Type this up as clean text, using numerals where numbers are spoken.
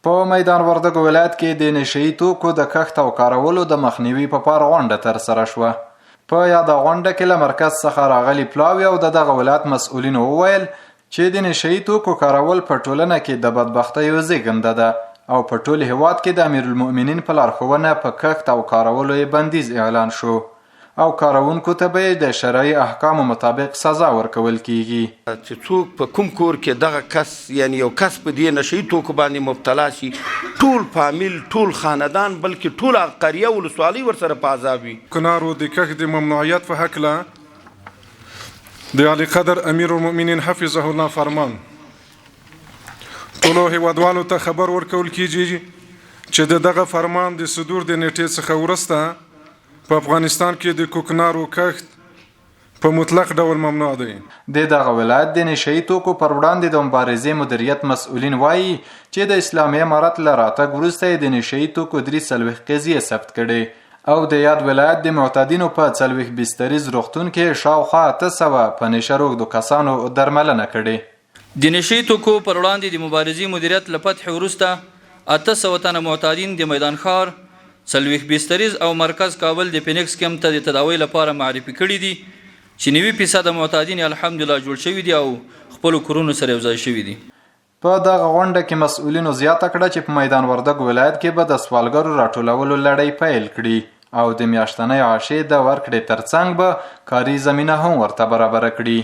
په میدان وردګو ولایت کې د نشهیي توکو د کښت او کارولو د مخنیوي په پار غونډه ترسره شوه. په یاده غونډه کې له مرکز څخه راغلي پلاوي او د دغه ولایت مسؤلینو وویل چې د نشهیي توکو کارول په ټولنه کې د بدبختیو زیږنده ده او په ټول هیواد کې د امیرالمؤمنین په لارښوونه په کښت او کارولو یې بندیز اعلان شو او کاروونکو ته به د شرعي احکامو مطابق سزا ورکول کیږي. چې څوک په کوم کور کې دغه کس یعنی یو کس په دې نشهیي توکو باندې مبتلا شي ټول فامیل ټول خاندان بلکې ټول قریه ولسوالۍ ورسره په عذاب وي. کنارو د کښت د ممنوعیت په هکله د اعلی قدر امیرالمؤمنین حفظه الله فرمان ټولو هیوادوالو ته خبر ورکول کیږي چې دغه فرمان د صدور د نیټې څخه وروسته په افغانستان کې د کوکنارو کښت په مطلق ډول ممنوع دی. د دغه ولایت د نشهیي توکو پر وړاندې د مبارزې مدیریت مسؤلین وایي چې د اسلامي امارت له راتګ وروسته یې د نشهیي توکو 43 قضیې ثبت کړي او د یاد ولایت د معتادینو په 40 بستریز روغتون کې شاوخوا 800 په نشه روږدو کسانو درملنه کړې. د نشهیي توکو پر وړاندې د مبارزې مدیریت له فتح وروسته 800 تنه معتادین د میدان ښار 40 بستریز او مرکز کابل د فینکس کیمپ ته د تداوی لپاره معرفي کړي دي چې 90% معتادین الحمدلله جوړ شوي دي او خپل کورونو سره یوځای شوي دي. په دغه غونډه کې مسؤلینو زیاته کړه چې په میدان وردګو ولایت کې به د سوالګرو راټولولو لړۍ پیل کړي او د میاشتنۍ عاشې د ورکړې ترڅنګ به کاري زمینه هم ورته برابره کړي.